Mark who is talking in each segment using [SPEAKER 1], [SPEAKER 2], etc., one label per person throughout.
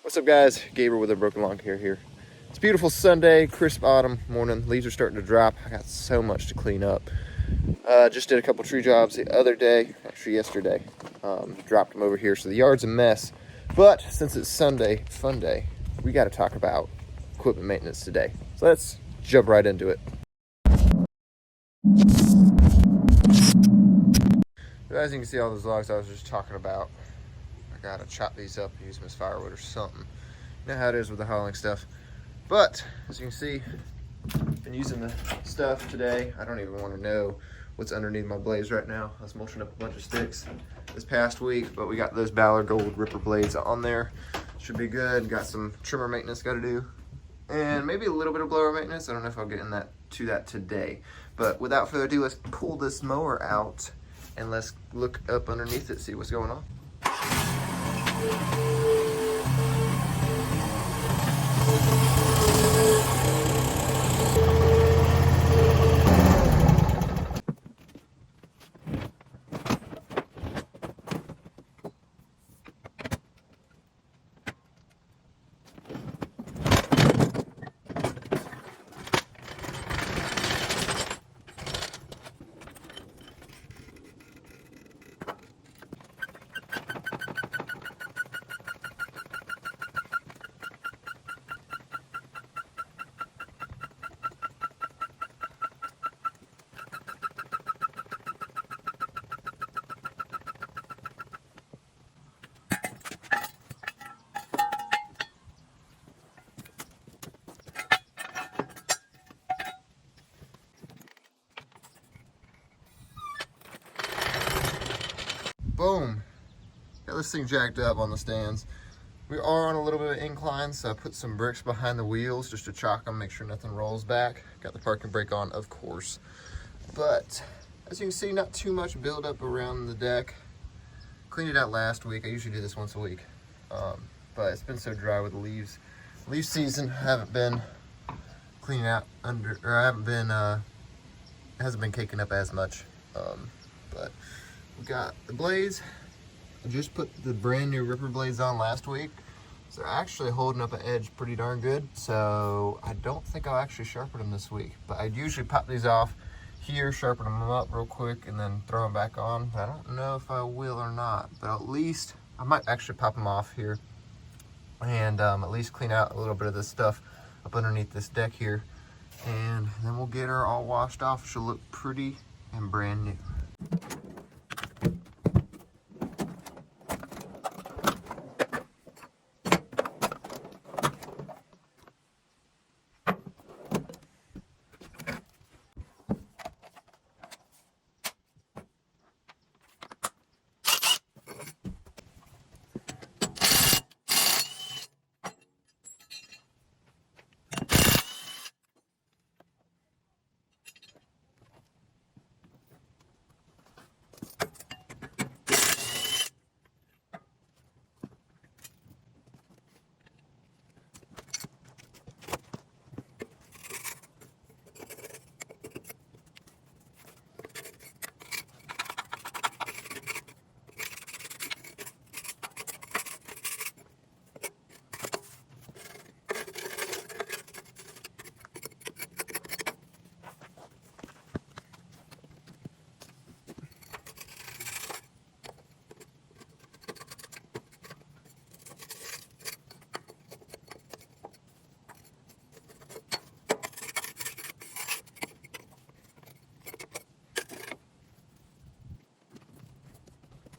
[SPEAKER 1] What's up, guys? Gabriel with Unbroken Lawn Care here. It's a beautiful Sunday, crisp autumn morning. Leaves are starting to drop. I got so much to clean up. Just did a couple tree jobs the other day, actually yesterday. Dropped them over here, so the yard's a mess. But since it's Sunday, fun day, we got to talk about equipment maintenance today. So let's jump right into it. So as you can see, all those logs I was just talking about, I gotta chop these up and use them as firewood or something. You know how it is with the hauling stuff. But as you can see, been using the stuff today. I don't even want to know what's underneath my blades right now. I was mulching up a bunch of sticks this past week, but we got those Ballard Gold Ripper blades on there. Should be good. Got some trimmer maintenance got to do, and maybe a little bit of blower maintenance. I don't know if I'll get to that today. But without further ado, let's pull this mower out and let's look up underneath it, see what's going on. Boom. Got this thing jacked up on the stands. We are on a little bit of an incline, so I put some bricks behind the wheels just to chalk them, make sure nothing rolls back. Got the parking brake on, of course. But as you can see, not too much buildup around the deck. Cleaned it out last week. I usually do this once a week. But it's been so dry with the leaves. Leaf season, I haven't been cleaning out it hasn't been caking up as much. But we got the blades. I just put the brand new Ripper blades on last week. So they're actually holding up an edge pretty darn good. So I don't think I'll actually sharpen them this week. But I'd usually pop these off here, sharpen them up real quick, and then throw them back on. But I don't know if I will or not. But at least, I might actually pop them off here. And at least clean out a little bit of this stuff up underneath this deck here. And then we'll get her all washed off. She'll look pretty and brand new.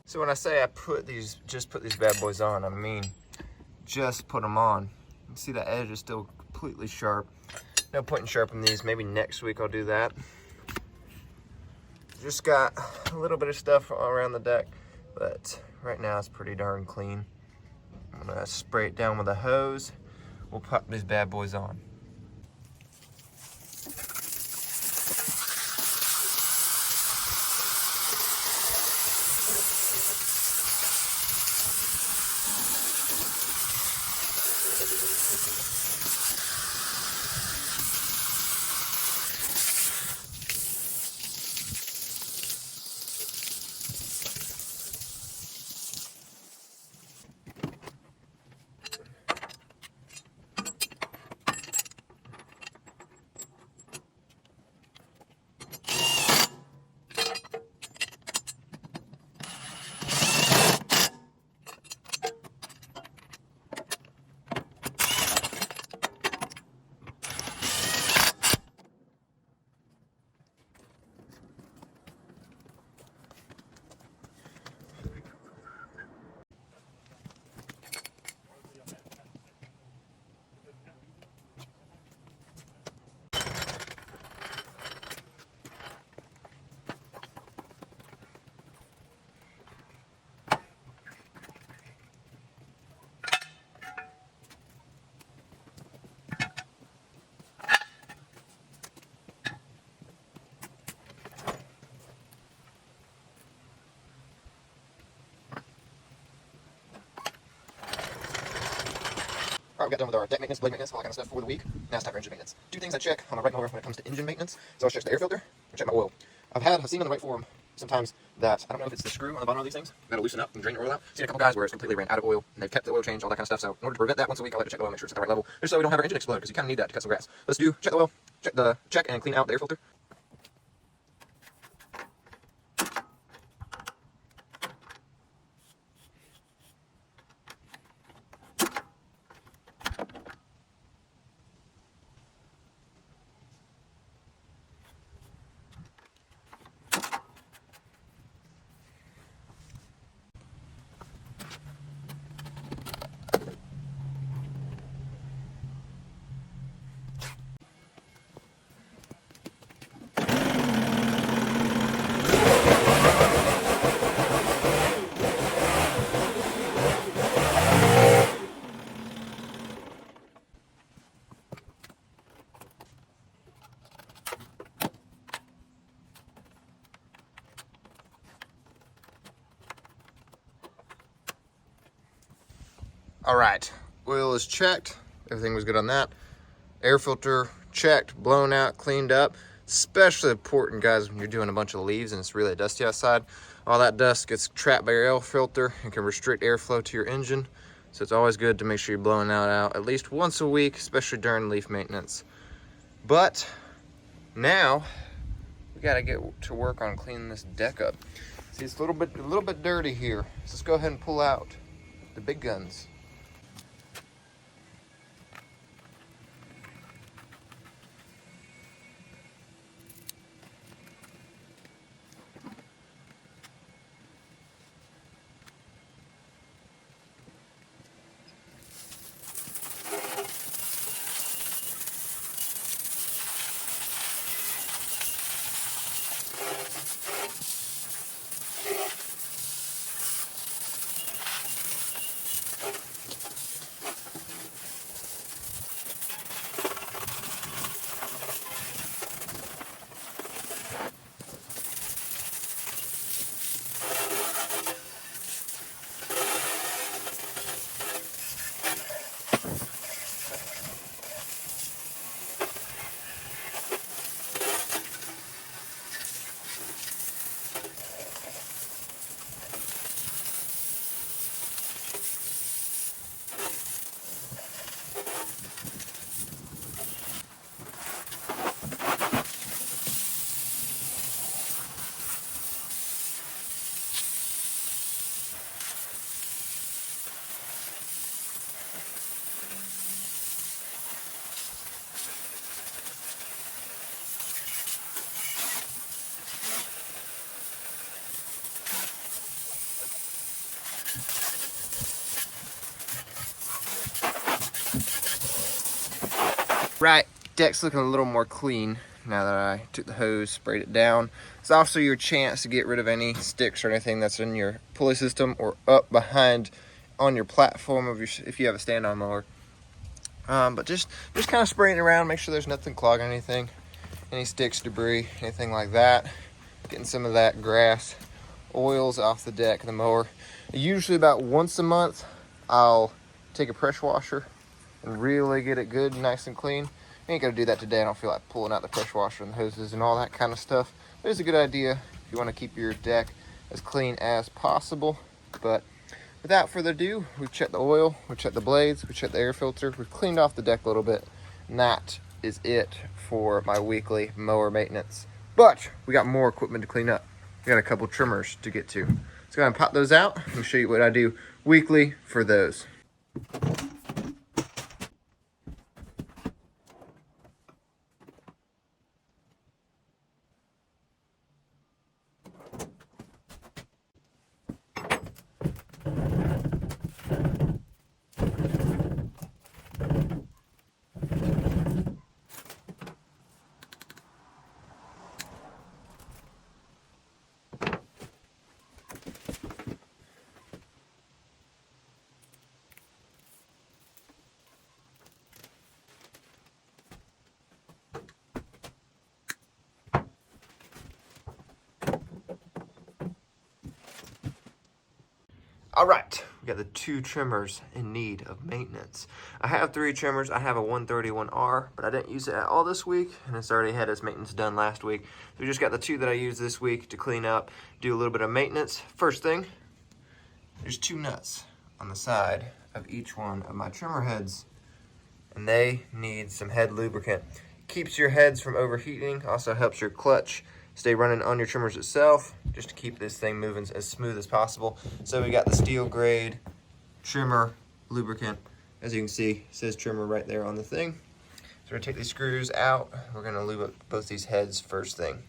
[SPEAKER 1] So when I say I just put these bad boys on, I mean just put them on. You see the edge is still completely sharp. No point in sharpening these. Maybe next week I'll do that. Just got a little bit of stuff around the deck, but right now it's pretty darn clean. I'm gonna spray it down with a hose. We'll pop these bad boys on. Alright, we got done with our deck maintenance, blade maintenance, all that kind of stuff for the week. Now it's time for engine maintenance. Two things I check on my right mower when it comes to engine maintenance. So I check the air filter, I check my oil. I've seen on the right forum sometimes that, I don't know if it's the screw on the bottom of these things, you gotta loosen up and drain your oil out. Seen a couple guys where it's completely ran out of oil, and they've kept the oil change, all that kind of stuff. So in order to prevent that, once a week I like to check the oil, make sure it's at the right level, just so we don't have our engine explode, because you kind of need that to cut some grass. Let's do check the oil, check and clean out the air filter. All right, oil is checked. Everything was good on that. Air filter checked, blown out, cleaned up. Especially important, guys, when you're doing a bunch of leaves and it's really dusty outside. All that dust gets trapped by your air filter and can restrict airflow to your engine. So it's always good to make sure you're blowing that out at least once a week, especially during leaf maintenance. But now we gotta get to work on cleaning this deck up. See, it's a little bit dirty here. So let's go ahead and pull out the big guns. Right, deck's looking a little more clean now that I took the hose, sprayed it down. It's also your chance to get rid of any sticks or anything that's in your pulley system or up behind on your platform of if you have a stand-on mower. But just kind of spraying it around, make sure there's nothing clogging anything, any sticks, debris, anything like that. Getting some of that grass oils off the deck of the mower. Usually about once a month, I'll take a pressure washer and really get it good and nice and clean. I ain't gonna do that today. I don't feel like pulling out the pressure washer and hoses and all that kind of stuff. But it's a good idea if you want to keep your deck as clean as possible. But without further ado, we've checked the oil, we've checked the blades, we've checked the air filter, we've cleaned off the deck a little bit, and that is it for my weekly mower maintenance. But we got more equipment to clean up. We got a couple trimmers to get to. Let's go ahead and pop those out and show you what I do weekly for those. All right, we got the 2 trimmers in need of maintenance. I have 3 trimmers. I have a 131R, but I didn't use it at all this week, and it's already had its maintenance done last week. So we just got the 2 that I used this week to clean up, do a little bit of maintenance. First thing, there's 2 nuts on the side of each one of my trimmer heads, and they need some head lubricant. Keeps your heads from overheating, also helps your clutch stay running on your trimmers itself, just to keep this thing moving as smooth as possible. So we got the steel grade trimmer lubricant. As you can see, it says trimmer right there on the thing. So we're gonna take these screws out. We're gonna lube up both these heads first thing.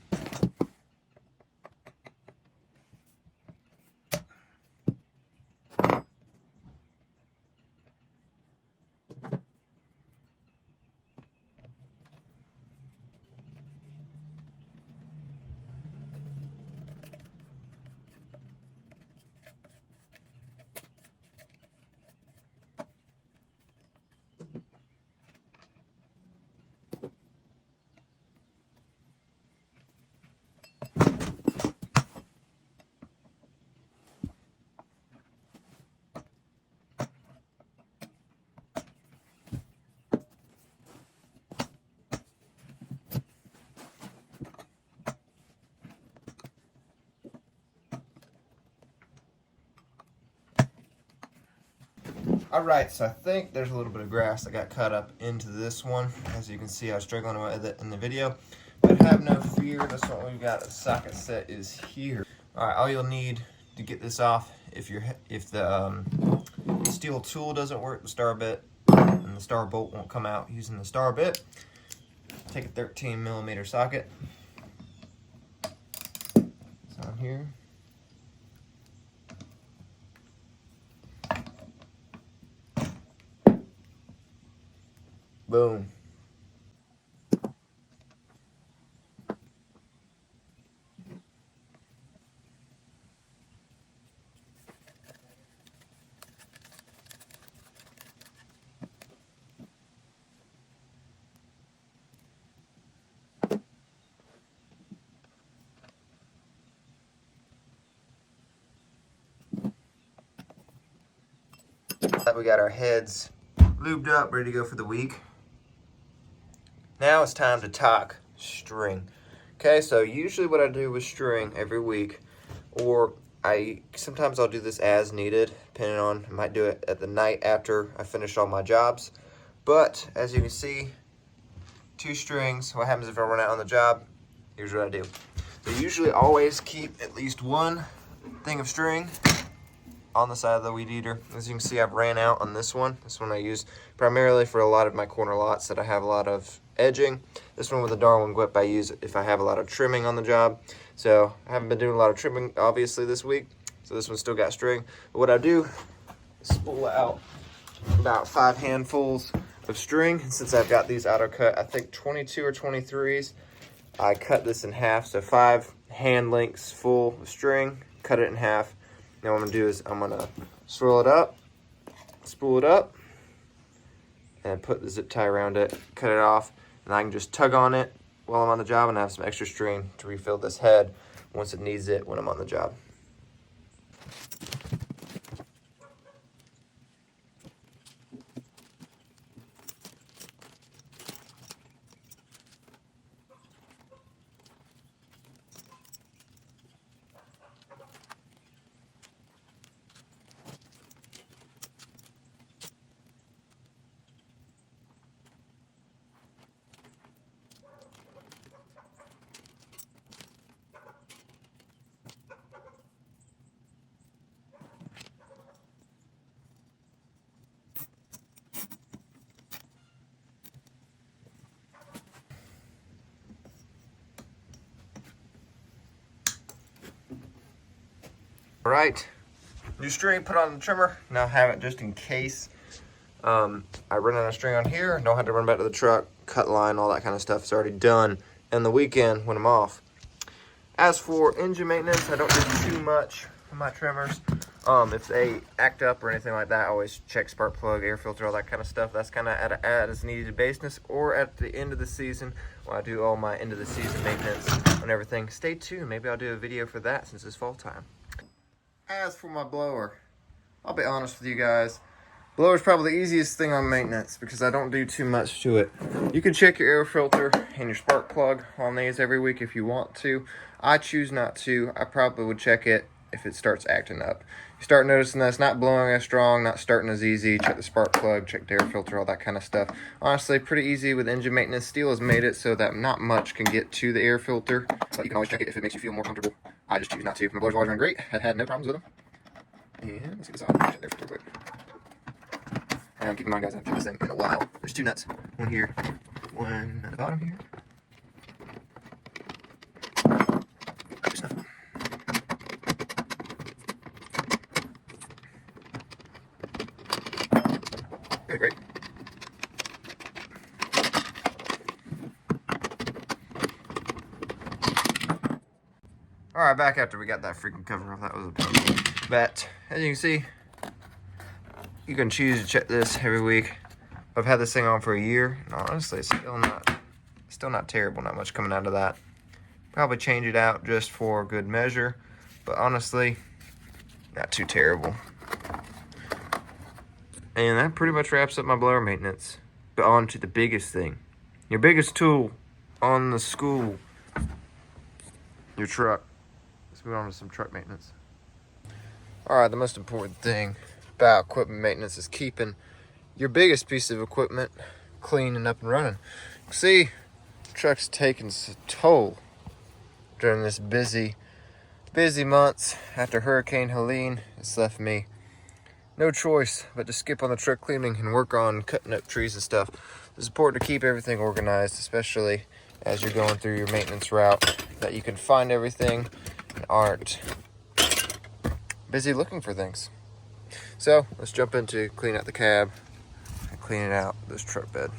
[SPEAKER 1] All right, so I think there's a little bit of grass that got cut up into this one. As you can see, I was struggling with it in the video, but have no fear. That's what we've got. The socket set is here. All right, all you'll need to get this off, if the steel tool doesn't work, the star bit and the star bolt won't come out using the star bit. Take a 13mm socket. It's on here. Boom. We got our heads lubed up, ready to go for the week. Now it's time to talk string. Okay, so usually what I do with string every week, or sometimes I'll do this as needed, depending on, I might do it at the night after I finish all my jobs. But as you can see, 2 strings. What happens if I run out on the job? Here's what I do. So usually always keep at least 1 thing of string on the side of the weed eater. As you can see, I've ran out on this one. This one I use primarily for a lot of my corner lots that I have a lot of edging. This one with the Darwin whip I use if I have a lot of trimming on the job. So I haven't been doing a lot of trimming obviously this week, so this one's still got string. But what I do is spool out about 5 handfuls of string. And since I've got these auto cut, I think 22 or 23s, I cut this in half. So 5 hand lengths full of string, cut it in half. Now what I'm gonna do is I'm gonna swirl it up, spool it up, and put the zip tie around it, cut it off, and I can just tug on it while I'm on the job and have some extra string to refill this head once it needs it when I'm on the job. All right, new string put on the trimmer. Now I have it just in case I run out of string on here. Don't have to run back to the truck, cut line, all that kind of stuff. It's already done on the weekend when I'm off. As for engine maintenance, I don't do too much with my trimmers. If they act up or anything like that, I always check spark plug, air filter, all that kind of stuff. That's kind of at a as needed basis, or at the end of the season when I do all my end of the season maintenance on everything. Stay tuned, maybe I'll do a video for that since it's fall time. As for my blower, I'll be honest with you guys. Blower's probably the easiest thing on maintenance because I don't do too much to it. You can check your air filter and your spark plug on these every week if you want to. I choose not to. I probably would check it if it starts acting up. You start noticing that it's not blowing as strong, not starting as easy, check the spark plug, check the air filter, all that kind of stuff. Honestly, pretty easy with engine maintenance. Steel has made it so that not much can get to the air filter, but you can always check it if it makes you feel more comfortable. I just choose not to. My blower's always run great. I've had no problems with them. And let's get this out. Check the air filter quick. And keep in mind, guys, I haven't checked this thing in a while. There's two nuts. One here, one at the bottom here. Okay, great. Alright, back after we got that freaking cover off. That was a pain. But, as you can see, you can choose to check this every week. I've had this thing on for a year, and honestly, it's still not terrible. Not much coming out of that. Probably change it out just for good measure, but honestly, not too terrible. And that pretty much wraps up my blower maintenance. But on to the biggest thing. Your biggest tool on the school. Your truck. Let's move on to some truck maintenance. Alright, the most important thing about equipment maintenance is keeping your biggest piece of equipment clean and up and running. See, the truck's taking a toll during this busy months after Hurricane Helene. It's left me no choice but to skip on the truck cleaning and work on cutting up trees and stuff. It's important to keep everything organized, especially as you're going through your maintenance route, that you can find everything and aren't busy looking for things. So let's jump into clean out the cab and cleaning out this truck bed.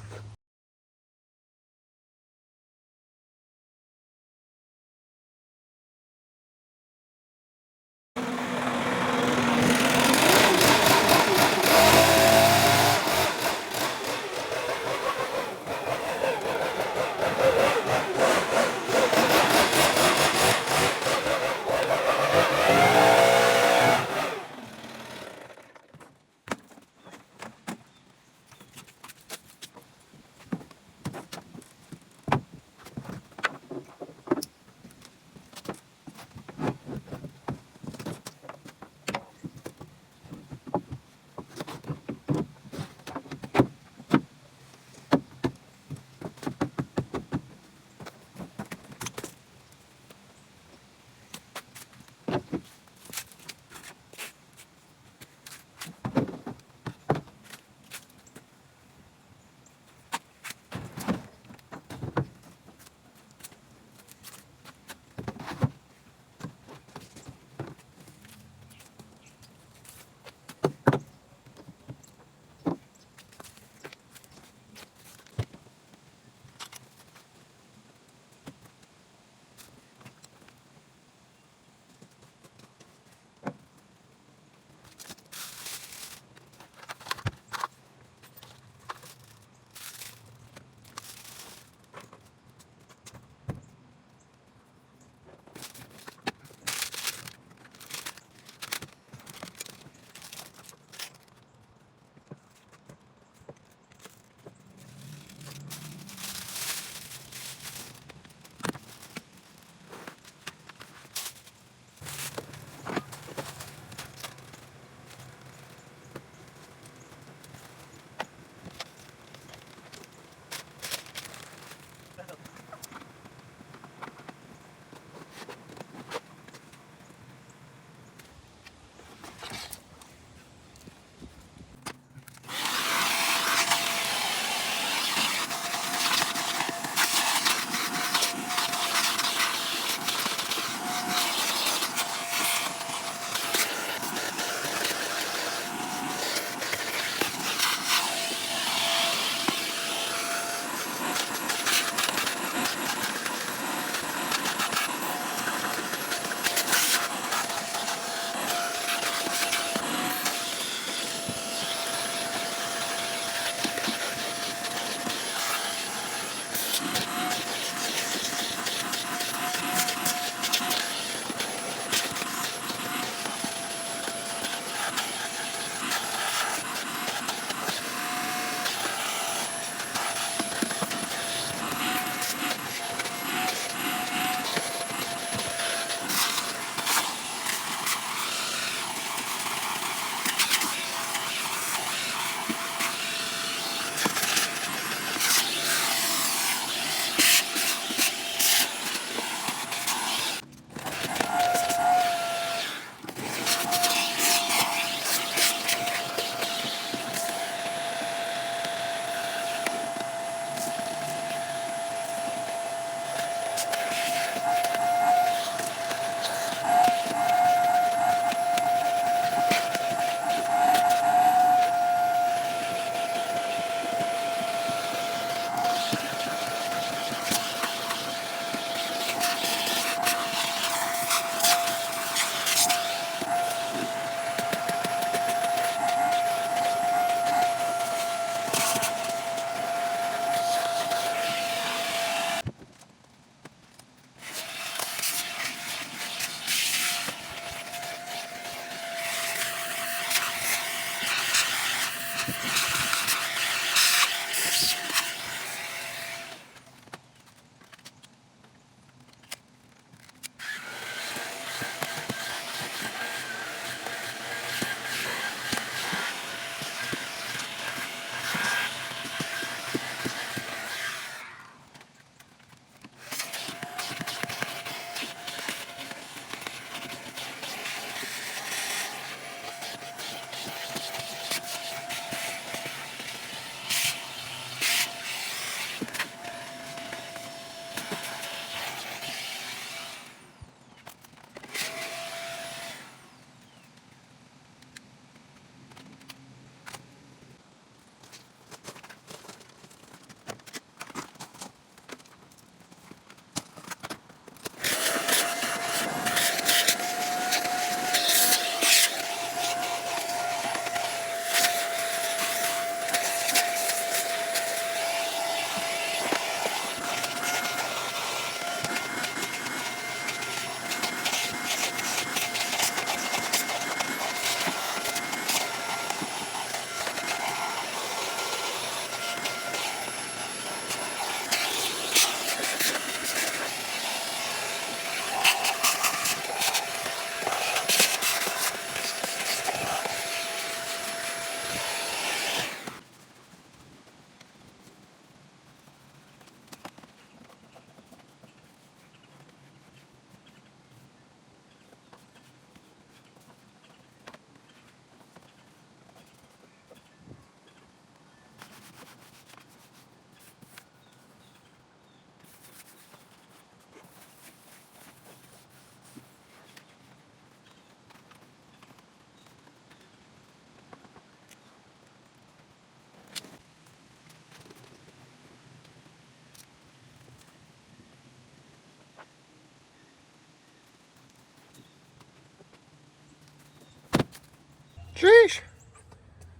[SPEAKER 1] Sheesh.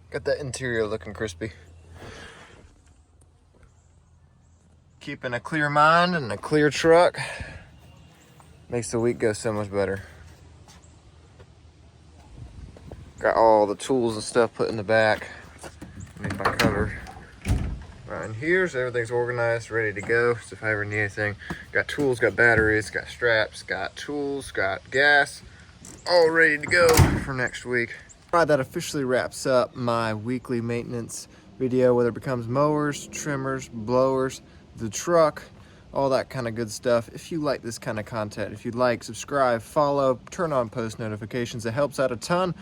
[SPEAKER 1] Got that interior looking crispy. Keeping a clear mind and a clear truck makes the week go so much better. Got all the tools and stuff put in the back. Make my cover. Right in here, so everything's organized, ready to go. So if I ever need anything, got tools, got batteries, got straps, got tools, got gas, all ready to go for next week. All right, that officially wraps up my weekly maintenance video, whether it becomes mowers, trimmers, blowers, the truck, all that kind of good stuff. If you like this kind of content, if you'd like, subscribe, follow, turn on post notifications. It helps out a ton.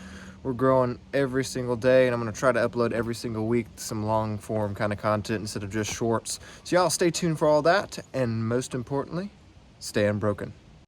[SPEAKER 1] We're growing every single day, and I'm going to try to upload every single week some long form kind of content instead of just shorts. So y'all stay tuned for all that, and most importantly, stay unbroken.